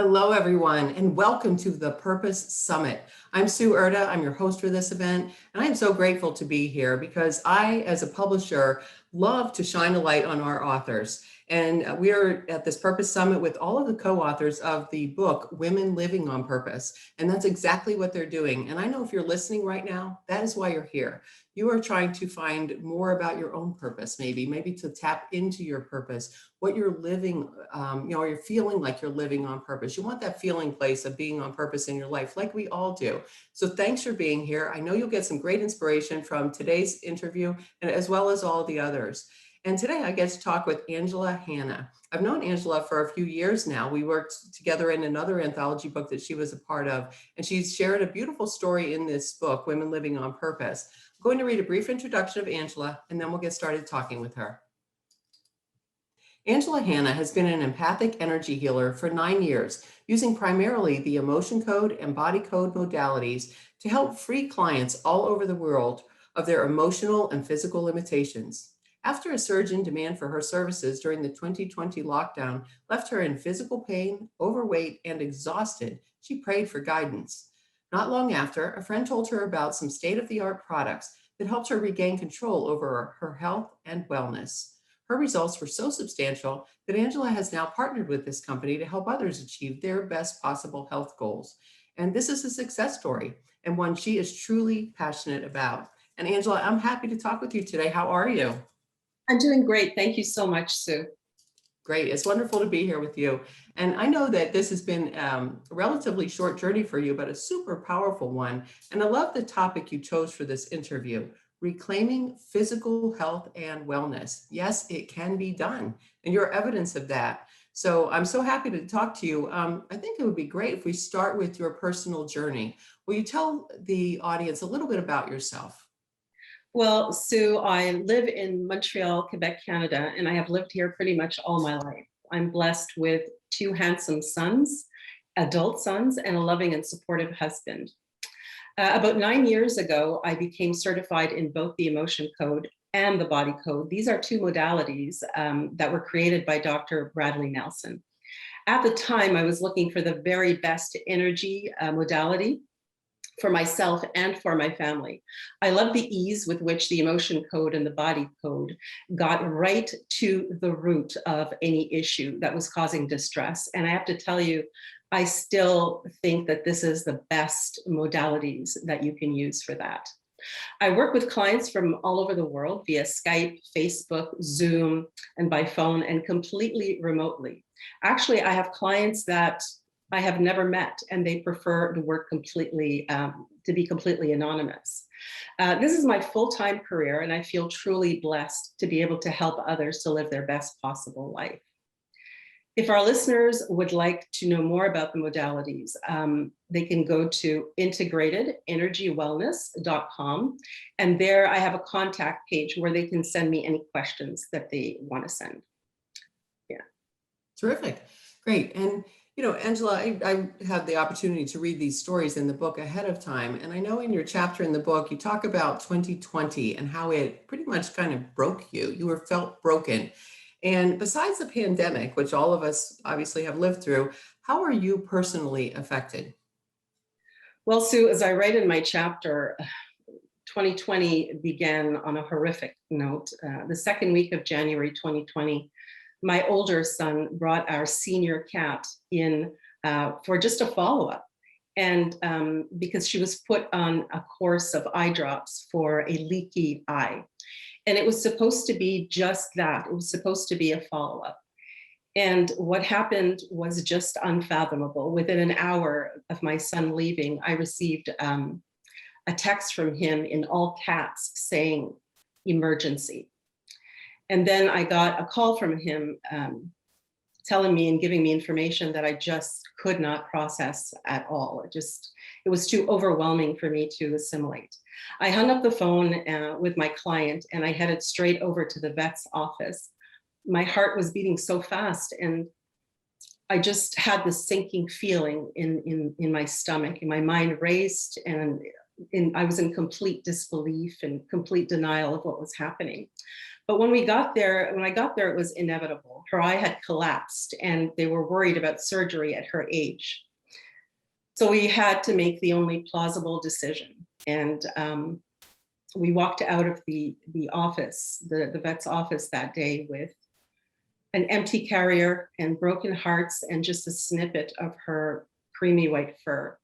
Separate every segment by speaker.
Speaker 1: Hello, everyone, and welcome to the Purpose Summit. I'm Sue Erda. I'm your host for this event, and I'm so grateful to be here because I, as a publisher, love to shine a light on our authors. And we are at this Purpose Summit with all of the co-authors of the book, Women Living on Purpose. And that's exactly what they're doing. And I know if you're listening right now, that is why you're here. You are trying to find more about your own purpose, maybe to tap into your purpose, what you're living, you're feeling like you're living on purpose. You want that feeling place of being on purpose in your life, like we all do. So thanks for being here. I know you'll get some great inspiration from today's interview and as well as all the others. And today I get to talk with Hanna. I've known Angela for a few years now. We worked together in another anthology book that she was a part of, and she's shared a beautiful story in this book, Women Living on Purpose. I'm going to read a brief introduction of Angela, and then we'll get started talking with her. Hanna has been an empathic energy healer for 9 years, using primarily the emotion code and body code modalities to help free clients all over the world of their emotional and physical limitations. After a surge in demand for her services during the 2020 lockdown left her in physical pain, overweight, and exhausted, she prayed for guidance. Not long after, a friend told her about some state-of-the-art products that helped her regain control over her health and wellness. Her results were so substantial that Angela has now partnered with this company to help others achieve their best possible health goals. And this is a success story and one she is truly passionate about. And Angela, I'm happy to talk with you today. How are you?
Speaker 2: I'm doing great. Thank you so much, Sue.
Speaker 1: Great. It's wonderful to be here with you. And I know that this has been a relatively short journey for you, but a super powerful one. And I love the topic you chose for this interview, reclaiming physical health and wellness. Yes, it can be done. And you're evidence of that. So I'm so happy to talk to you. I think it would be great if we start with your personal journey. Will you tell the audience a little bit about yourself?
Speaker 2: Well, Sue, I live in Montreal, Quebec, Canada, and I have lived here pretty much all my life. I'm blessed with 2 handsome sons, adult sons, and a loving and supportive husband. About 9 years ago, I became certified in both the emotion code and the body code. These are 2 modalities that were created by Dr. Bradley Nelson. At the time, I was looking for the very best energy modality for myself and for my family. I love the ease with which the emotion code and the body code got right to the root of any issue that was causing distress. And I have to tell you, I still think that this is the best modalities that you can use for that. I work with clients from all over the world via Skype, Facebook, Zoom, and by phone, and completely remotely. Actually, I have clients that I have never met, and they prefer to work completely, to be completely anonymous. This is my full-time career, and I feel truly blessed to be able to help others to live their best possible life. If our listeners would like to know more about the modalities, they can go to integratedenergywellness.com, and there I have a contact page where they can send me any questions that they want to send. Yeah.
Speaker 1: Terrific. Great. And Angela, I had the opportunity to read these stories in the book ahead of time. And I know in your chapter in the book, you talk about 2020 and how it pretty much kind of broke you. You were felt broken. And besides the pandemic, which all of us obviously have lived through, how are you personally affected?
Speaker 2: Well, Sue, as I write in my chapter, 2020 began on a horrific note. The second week of January 2020, my older son brought our senior cat in for just a follow-up. And because she was put on a course of eye drops for a leaky eye. And it was supposed to be just that. It was supposed to be a follow-up. And what happened was just unfathomable. Within an hour of my son leaving, I received a text from him in all caps saying, "Emergency." And then I got a call from him telling me and giving me information that I just could not process at all. It was too overwhelming for me to assimilate. I hung up the phone with my client and I headed straight over to the vet's office. My heart was beating so fast and I just had this sinking feeling in my stomach, and my mind raced and I was in complete disbelief and complete denial of what was happening. But when I got there, it was inevitable. Her eye had collapsed and they were worried about surgery at her age. So we had to make the only plausible decision. And we walked out of the office, the vet's office that day with an empty carrier and broken hearts and just a snippet of her creamy white fur.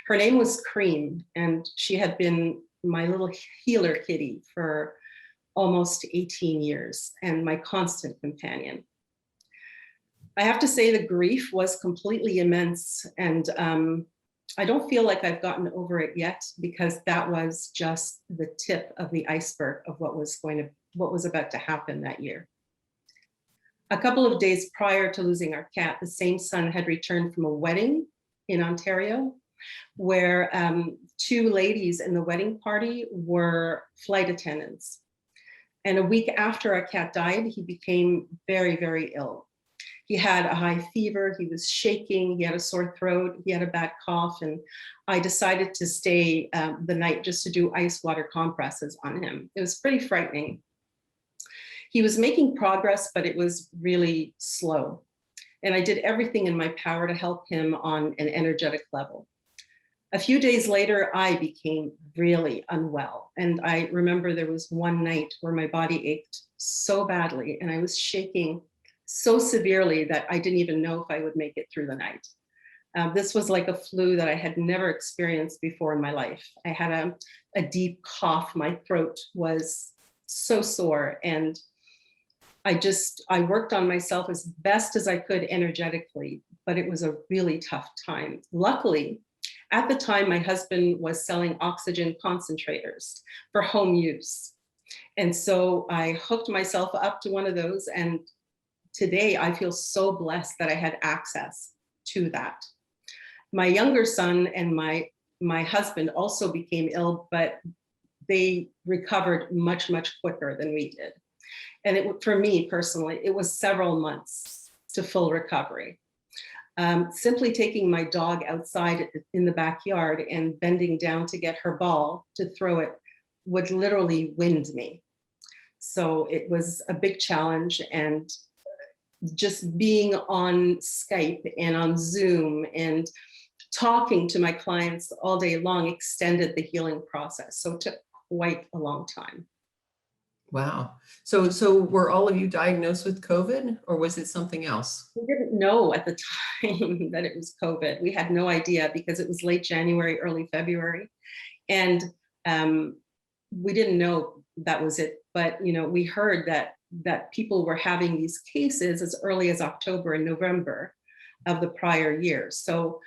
Speaker 2: Her name was Cream, and she had been my little healer kitty for almost 18 years and my constant companion. I have to say the grief was completely immense, and I don't feel like I've gotten over it yet, because that was just the tip of the iceberg of what was about to happen that year. A couple of days prior to losing our cat, the same son had returned from a wedding in Ontario, where two ladies in the wedding party were flight attendants. And a week after our cat died, he became very, very ill. He had a high fever, he was shaking, he had a sore throat, he had a bad cough, and I decided to stay the night just to do ice water compresses on him. It was pretty frightening. He was making progress, but it was really slow. And I did everything in my power to help him on an energetic level. A few days later, I became really unwell. And I remember there was one night where my body ached so badly and I was shaking so severely that I didn't even know if I would make it through the night. This was like a flu that I had never experienced before in my life. I had a deep cough. My throat was so sore, and I worked on myself as best as I could energetically, but it was a really tough time. Luckily, at the time, my husband was selling oxygen concentrators for home use. And so I hooked myself up to one of those, and today I feel so blessed that I had access to that. My younger son and my husband also became ill, but they recovered much, much quicker than we did. And for me personally, it was several months to full recovery. Simply taking my dog outside in the backyard and bending down to get her ball to throw it would literally wind me. So it was a big challenge, and just being on Skype and on Zoom and talking to my clients all day long extended the healing process. So it took quite a long time.
Speaker 1: Wow. So were all of you diagnosed with COVID, or was it something else?
Speaker 2: We didn't know at the time that it was COVID. We had no idea because it was late January, early February. And we didn't know that was it. But, we heard that people were having these cases as early as October and November of the prior year. So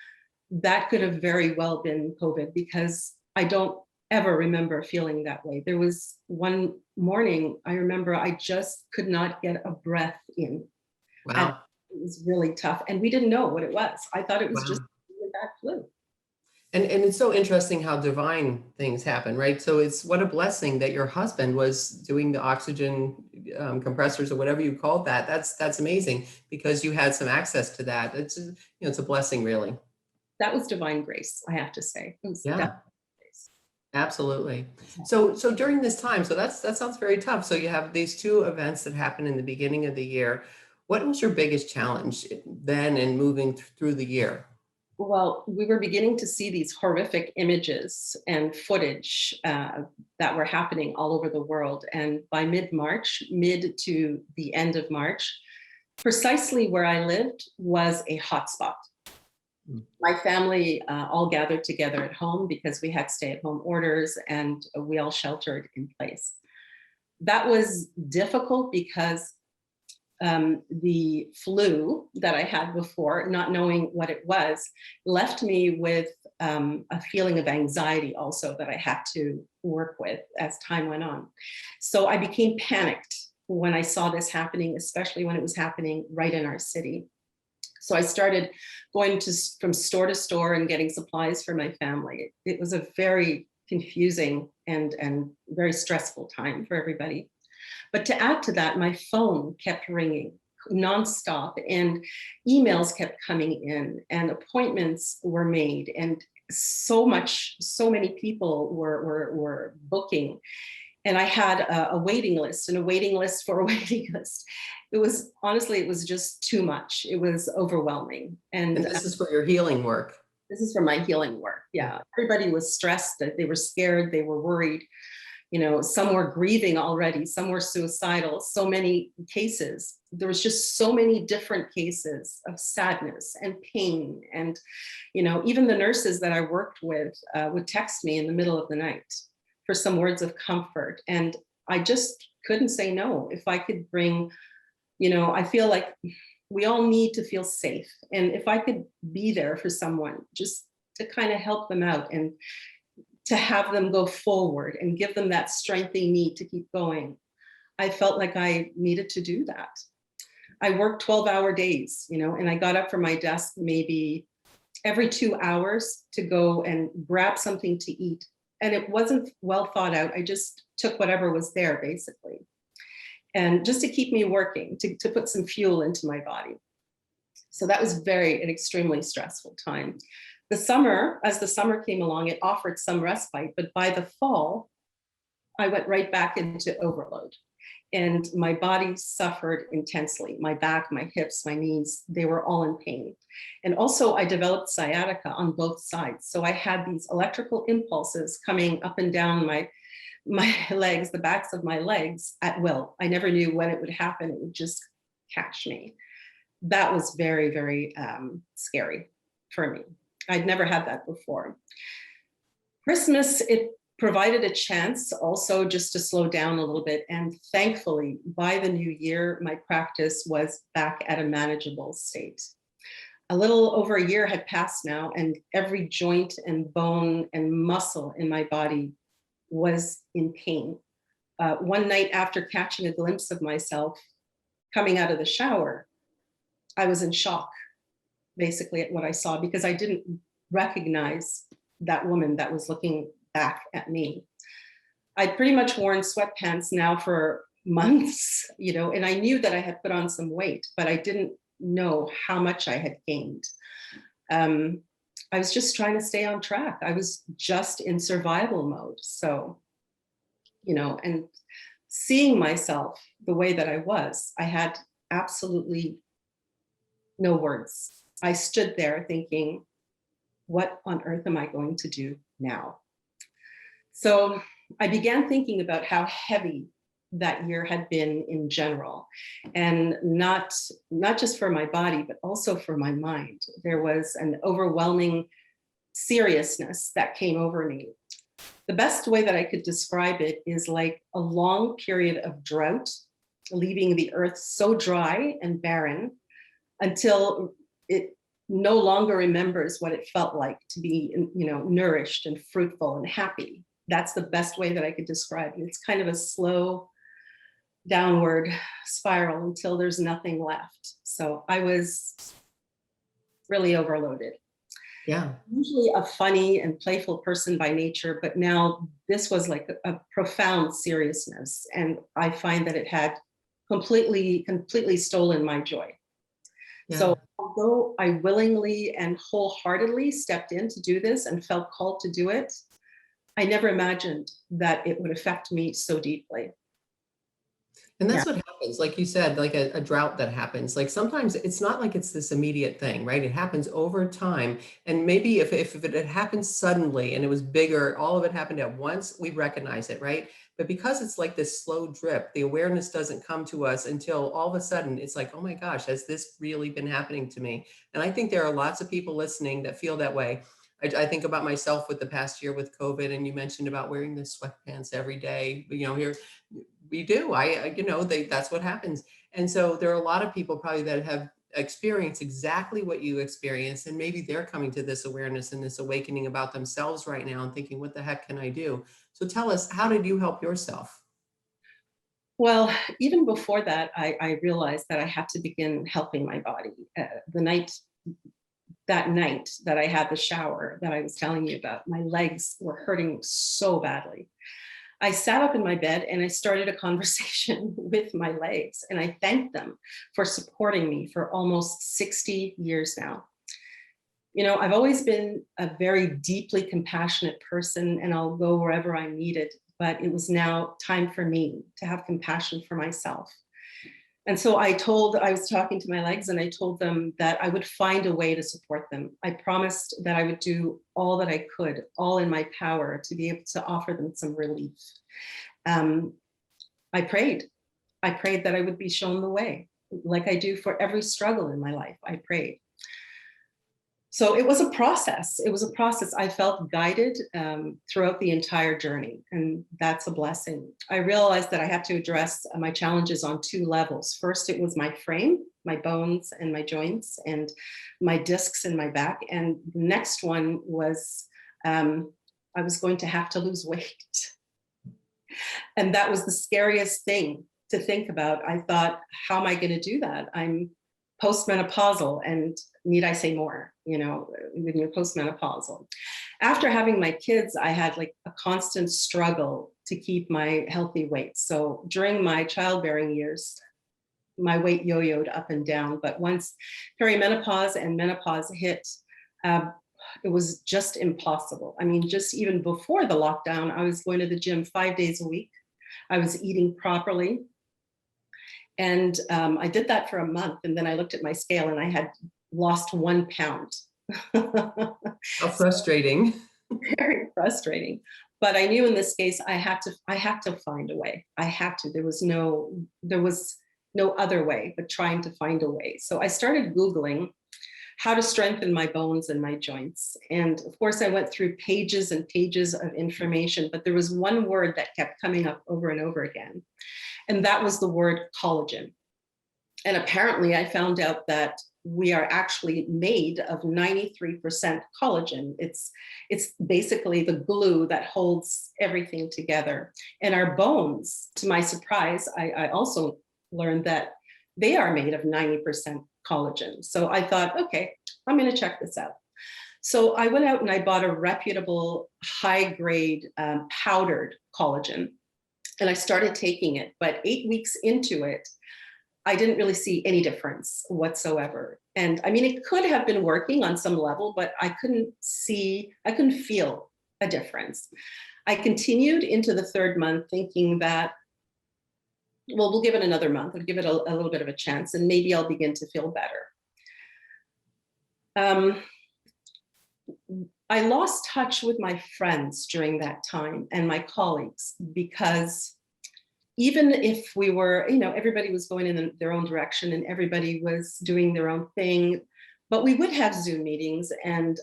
Speaker 2: that could have very well been COVID, because I don't ever remember feeling that way. There was one morning, I remember I just could not get a breath in.
Speaker 1: Wow.
Speaker 2: And it was really tough. And we didn't know what it was. I thought it was
Speaker 1: Wow.
Speaker 2: just a bad flu.
Speaker 1: And it's so interesting how divine things happen, right? So it's what a blessing that your husband was doing the oxygen compressors or whatever you called that. That's amazing, because you had some access to that. It's it's a blessing, really.
Speaker 2: That was divine grace, I have to say. It was
Speaker 1: Yeah,
Speaker 2: definitely grace.
Speaker 1: absolutely. So during this time, so that sounds very tough. So you have these two events that happen in the beginning of the year. What was your biggest challenge then in moving through the year?
Speaker 2: Well, we were beginning to see these horrific images and footage that were happening all over the world. And by mid-March, mid to the end of March, precisely where I lived was a hotspot. My family all gathered together at home because we had stay-at-home orders, and we all sheltered in place. That was difficult because the flu that I had before, not knowing what it was, left me with a feeling of anxiety also that I had to work with as time went on. So I became panicked when I saw this happening, especially when it was happening right in our city. So I started going from store to store and getting supplies for my family. It was a very confusing and very stressful time for everybody. But to add to that, my phone kept ringing nonstop, and emails kept coming in, and appointments were made, and so many people were booking. And I had a waiting list and a waiting list for a waiting list. It was honestly, it was just too much. It was overwhelming.
Speaker 1: And
Speaker 2: And
Speaker 1: this is for your healing work.
Speaker 2: this is for my healing work. Yeah. Everybody was stressed, that they were scared, they were worried. You know, some were grieving already, some were suicidal, so many cases. There was just so many different cases of sadness and pain. And, you know, even the nurses that I worked with would text me in the middle of the night for some words of comfort. And I just couldn't say no. If I could bring, you know, I feel like we all need to feel safe. And if I could be there for someone, just to kind of help them out and to have them go forward and give them that strength they need to keep going, I felt like I needed to do that. I worked 12-hour days, you know, and I got up from my desk maybe every 2 hours to go and grab something to eat. And it wasn't well thought out. I just took whatever was there, basically. And just to keep me working, to put some fuel into my body. So that was an extremely stressful time. The summer, as the summer came along, it offered some respite, but by the fall, I went right back into overload. And my body suffered intensely. My back, my hips, my knees, they were all in pain. And also I developed sciatica on both sides. So I had these electrical impulses coming up and down my legs, the backs of my legs at will. I never knew when it would happen. It would just catch me. That was very, very scary for me. I'd never had that before. Christmas, it provided a chance also just to slow down a little bit. And thankfully, by the new year, my practice was back at a manageable state. A little over a year had passed now, and every joint and bone and muscle in my body was in pain. One night after catching a glimpse of myself coming out of the shower, I was in shock, basically, at what I saw, because I didn't recognize that woman that was looking back at me. I'd pretty much worn sweatpants now for months, you know, and I knew that I had put on some weight, but I didn't know how much I had gained. I was just trying to stay on track. I was just in survival mode. So, you know, and seeing myself the way that I was, I had absolutely no words. I stood there thinking, what on earth am I going to do now? So I began thinking about how heavy that year had been in general, and not just for my body, but also for my mind. There was an overwhelming seriousness that came over me. The best way that I could describe it is like a long period of drought, leaving the earth so dry and barren until it no longer remembers what it felt like to be, you know, nourished and fruitful and happy. That's the best way that I could describe it. It's kind of a slow downward spiral until there's nothing left. So I was really overloaded.
Speaker 1: Yeah.
Speaker 2: Usually a funny and playful person by nature, but now this was like a profound seriousness. And I find that it had completely stolen my joy.
Speaker 1: Yeah.
Speaker 2: So although I willingly and wholeheartedly stepped in to do this and felt called to do it, I never imagined that it would affect me so deeply.
Speaker 1: And that's what happens, like you said, like a drought that happens. Like sometimes it's not like it's this immediate thing, right? It happens over time. And maybe if it had happened suddenly and it was bigger, all of it happened at once, we recognize it, right? But because it's like this slow drip, the awareness doesn't come to us until all of a sudden it's like, oh my gosh, has this really been happening to me? And I think there are lots of people listening that feel that way. I think about myself with the past year with COVID, and you mentioned about wearing the sweatpants every day. You know, here we do. That's what happens. And so there are a lot of people probably that have experienced exactly what you experienced, and maybe they're coming to this awareness and this awakening about themselves right now and thinking, what the heck can I do? So tell us, how did you help yourself?
Speaker 2: Well, even before that, I realized that I had to begin helping my body. That night that I had the shower that I was telling you about, my legs were hurting so badly. I sat up in my bed and I started a conversation with my legs, and I thanked them for supporting me for almost 60 years now. I've always been a very deeply compassionate person, and I'll go wherever I'm needed. But it was now time for me to have compassion for myself. And so I was talking to my legs, and I told them that I would find a way to support them. I promised that I would do all that I could, all in my power, to be able to offer them some relief. I prayed. I prayed that I would be shown the way, like I do for every struggle in my life. I prayed. So it was a process. It was a process. I felt guided throughout the entire journey, and that's a blessing. I realized that I had to address my challenges on two levels. First, it was my frame, my bones and my joints, and my discs in my back. And the next one was I was going to have to lose weight. And that was the scariest thing to think about. I thought, how am I going to do that? I'm postmenopausal, and need I say more, when you're postmenopausal. After having my kids, I had like a constant struggle to keep my healthy weight. So during my childbearing years, my weight yo-yoed up and down. But once perimenopause and menopause hit, it was just impossible. I mean, just even before the lockdown, I was going to the gym 5 days a week. I was eating properly. And I did that for a month. And then I looked at my scale and I had lost 1 pound.
Speaker 1: How frustrating.
Speaker 2: Very frustrating. But I knew in this case, I had to find a way. I had to. There was no other way but trying to find a way. So I started Googling how to strengthen my bones and my joints. And of course, I went through pages and pages of information, but there was one word that kept coming up over and over again. And that was the word collagen. And apparently I found out that we are actually made of 93% collagen. It's basically the glue that holds everything together. And our bones, to my surprise, I also learned that they are made of 90% collagen. So I thought, okay, I'm going to check this out. So I went out and I bought a reputable high-grade powdered collagen, and I started taking it. But 8 weeks into it, I didn't really see any difference whatsoever. And I mean, it could have been working on some level, but I couldn't feel a difference. I continued into the 3rd month thinking that, well, we'll give it another month. I'll give it a little bit of a chance, and maybe I'll begin to feel better. I lost touch with my friends during that time and my colleagues, because even if we were, everybody was going in their own direction and everybody was doing their own thing, but we would have Zoom meetings and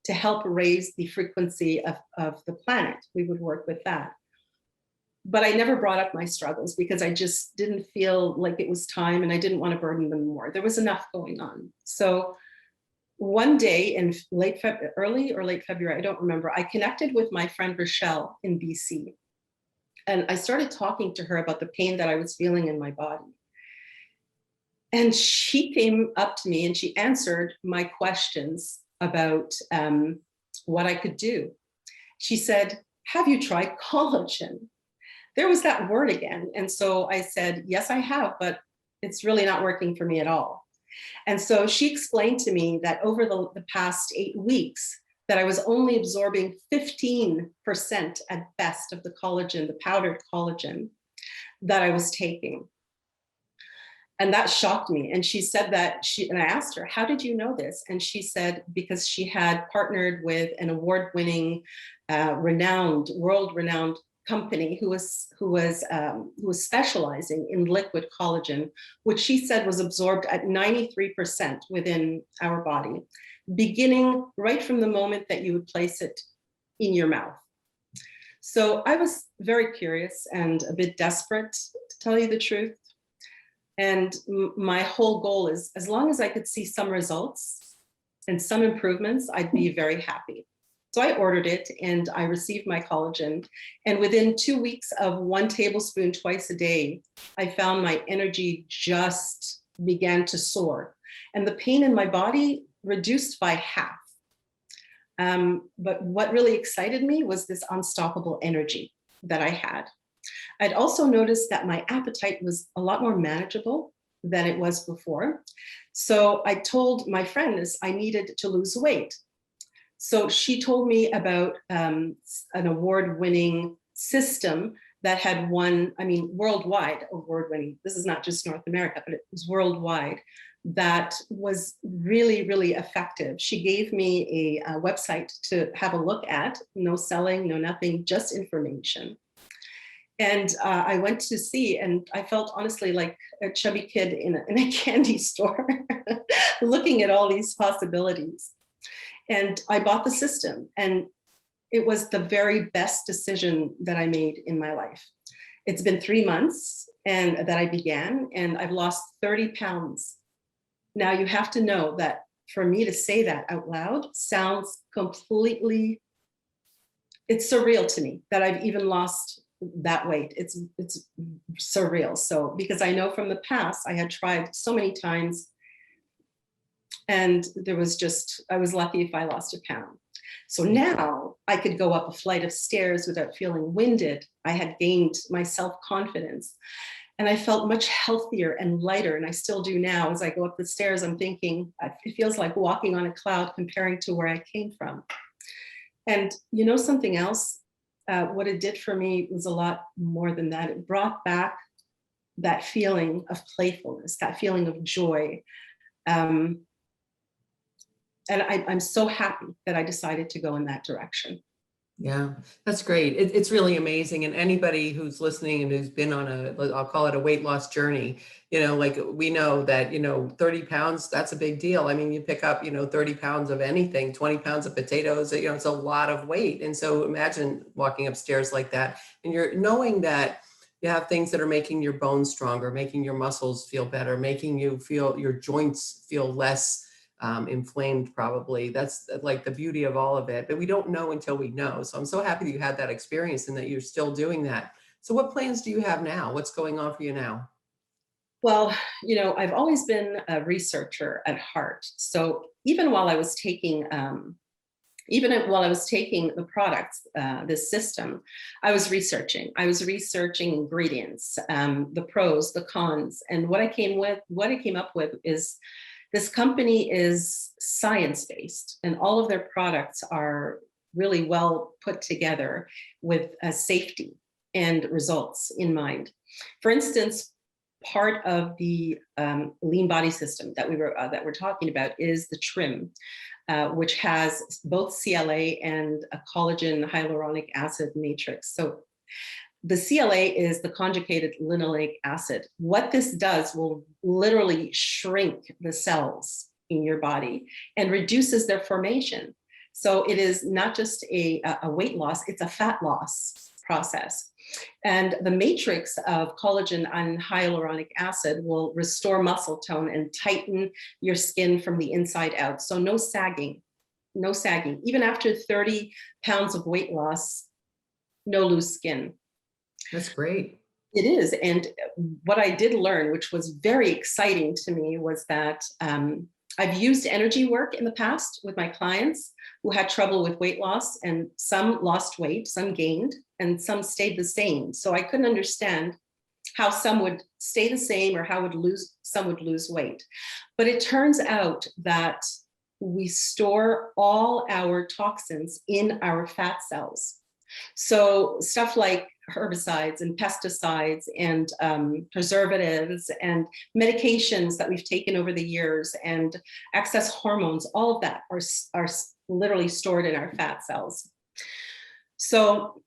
Speaker 2: to help raise the frequency of the planet, we would work with that. But I never brought up my struggles because I just didn't feel like it was time, and I didn't want to burden them more. There was enough going on. So one day in early or late February, I don't remember, I connected with my friend Rochelle in BC. And I started talking to her about the pain that I was feeling in my body. And she came up to me and she answered my questions about what I could do. She said, "Have you tried collagen?" There was that word again. And so I said, "Yes, I have, but it's really not working for me at all." And so she explained to me that over the past 8 weeks, that I was only absorbing 15% at best of the collagen, the powdered collagen that I was taking. And that shocked me. And she said that and I asked her, "How did you know this?" And she said, because she had partnered with an award-winning, world-renowned company who was specializing in liquid collagen, which she said was absorbed at 93% within our body, beginning right from the moment that you would place it in your mouth. So I was very curious and a bit desperate, to tell you the truth. And my whole goal is, as long as I could see some results and some improvements, I'd be very happy. So I ordered it and I received my collagen. And within 2 weeks of 1 tablespoon twice a day, I found my energy just began to soar. And the pain in my body reduced by half. But what really excited me was this unstoppable energy that I had. I'd also noticed that my appetite was a lot more manageable. than it was before. So I told my friends I needed to lose weight. So she told me about an award-winning system that had won, I mean, worldwide award-winning. This is not just North America, but it was worldwide. That was really, really effective. She gave me a website to have a look at. No selling, no nothing, just information. And I went to see, and I felt honestly like a chubby kid in a candy store, looking at all these possibilities. And I bought the system, and it was the very best decision that I made in my life. It's been 3 months and that I began, and I've lost 30 pounds. Now you have to know that for me to say that out loud sounds completely, it's surreal to me that I've even lost that weight. It's surreal. So, because I know from the past, I had tried so many times, and there was just, I was lucky if I lost a pound. So now I could go up a flight of stairs without feeling winded. I had gained my self-confidence, and I felt much healthier and lighter. And I still do now. As I go up the stairs, I'm thinking, it feels like walking on a cloud comparing to where I came from. And you know something else? What it did for me was a lot more than that. It brought back that feeling of playfulness, that feeling of joy. And I'm so happy that I decided to go in that direction.
Speaker 1: Yeah, that's great. It's really amazing. And anybody who's listening and who's been on I'll call it a weight loss journey, like we know that, 30 pounds, that's a big deal. I mean, you pick up, 30 pounds of anything, 20 pounds of potatoes, it's a lot of weight. And so imagine walking upstairs like that, and you're knowing that you have things that are making your bones stronger, making your muscles feel better, making you feel your joints feel less inflamed, probably. That's like the beauty of all of it, but we don't know until we know. So I'm so happy that you had that experience and that you're still doing that. So what plans do you have now? What's going on for you now?
Speaker 2: Well, I've always been a researcher at heart. So even while I was taking the products, this system, I was researching. I was researching ingredients, the pros, the cons, and what I came up with is this company is science-based, and all of their products are really well put together with safety and results in mind. For instance, part of the lean body system that we're talking about is the trim, which has both CLA and a collagen hyaluronic acid matrix. So the CLA is the conjugated linoleic acid. What this does will literally shrink the cells in your body and reduces their formation. So it is not just a weight loss, it's a fat loss process. And the matrix of collagen and hyaluronic acid will restore muscle tone and tighten your skin from the inside out. So no sagging, no sagging. Even after 30 pounds of weight loss, no loose skin.
Speaker 1: That's great.
Speaker 2: It is. And what I did learn, which was very exciting to me, was that I've used energy work in the past with my clients who had trouble with weight loss, and some lost weight, some gained, and some stayed the same. So I couldn't understand how some would stay the same or how some would lose weight. But it turns out that we store all our toxins in our fat cells. So stuff like herbicides and pesticides and preservatives and medications that we've taken over the years and excess hormones, all of that are literally stored in our fat cells. So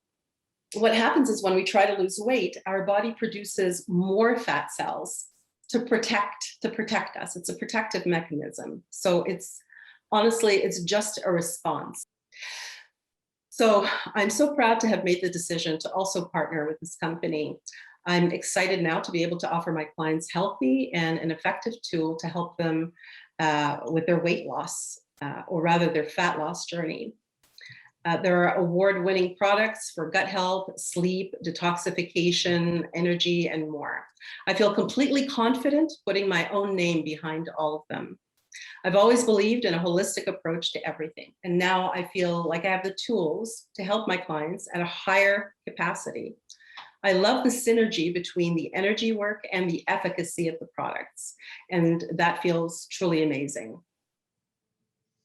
Speaker 2: what happens is when we try to lose weight, our body produces more fat cells to protect us. It's a protective mechanism. So honestly, it's just a response. So I'm so proud to have made the decision to also partner with this company. I'm excited now to be able to offer my clients healthy and an effective tool to help them with their weight loss, or rather their fat loss journey. There are award-winning products for gut health, sleep, detoxification, energy, and more. I feel completely confident putting my own name behind all of them. I've always believed in a holistic approach to everything. And now I feel like I have the tools to help my clients at a higher capacity. I love the synergy between the energy work and the efficacy of the products. And that feels truly amazing.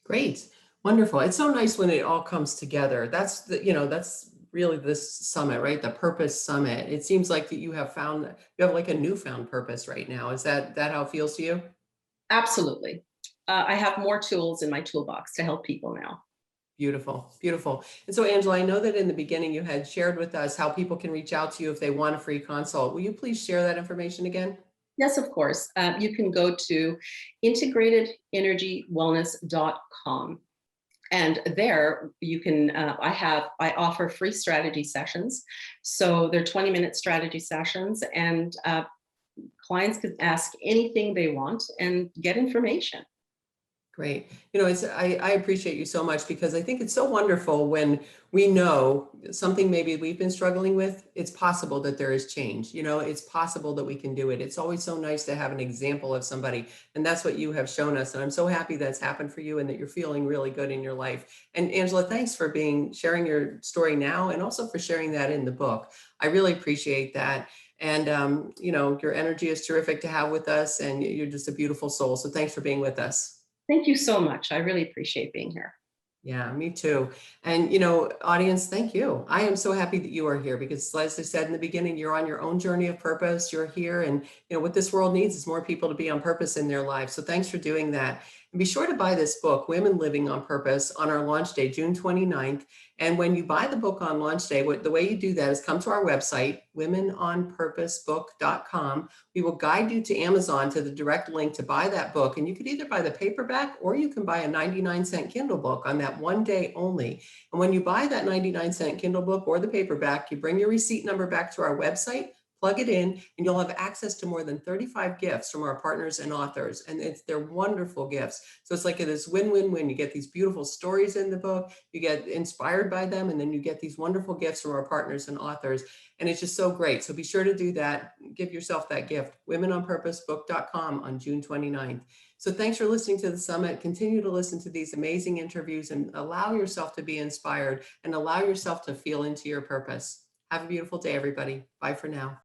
Speaker 1: Great. Wonderful. It's so nice when it all comes together. That's that's really this summit, right? The Purpose Summit. It seems like that you have like a newfound purpose right now. Is that how it feels to you?
Speaker 2: Absolutely. I have more tools in my toolbox to help people now.
Speaker 1: Beautiful, beautiful. And so, Angela, I know that in the beginning you had shared with us how people can reach out to you if they want a free consult. Will you please share that information again?
Speaker 2: Yes, of course. You can go to integratedergywellness.com. And there you can, I offer free strategy sessions. So they're 20-minute strategy sessions, and clients can ask anything they want and get information.
Speaker 1: Great. I appreciate you so much because I think it's so wonderful when we know something maybe we've been struggling with, it's possible that there is change. It's possible that we can do it. It's always so nice to have an example of somebody. And that's what you have shown us. And I'm so happy that's happened for you and that you're feeling really good in your life. And Angela, thanks for sharing your story now and also for sharing that in the book. I really appreciate that. And, your energy is terrific to have with us and you're just a beautiful soul. So thanks for being with us.
Speaker 2: Thank you so much. I really appreciate being here.
Speaker 1: Yeah, me too. And, audience, thank you. I am so happy that you are here because, as I said in the beginning, you're on your own journey of purpose. You're here. And, what this world needs is more people to be on purpose in their lives. So thanks for doing that. And be sure to buy this book, Women Living on Purpose, on our launch day, June 29th. And when you buy the book on launch day, the way you do that is come to our website, womenonpurposebook.com. We will guide you to Amazon to the direct link to buy that book. And you could either buy the paperback or you can buy a 99-cent Kindle book on that one day only. And when you buy that 99-cent Kindle book or the paperback, you bring your receipt number back to our website, plug it in, and you'll have access to more than 35 gifts from our partners and authors. And they're wonderful gifts. So it's like this win-win-win. You get these beautiful stories in the book, you get inspired by them, and then you get these wonderful gifts from our partners and authors. And it's just so great. So be sure to do that. Give yourself that gift, womenonpurposebook.com on June 29th. So thanks for listening to the summit. Continue to listen to these amazing interviews and allow yourself to be inspired and allow yourself to feel into your purpose. Have a beautiful day, everybody. Bye for now.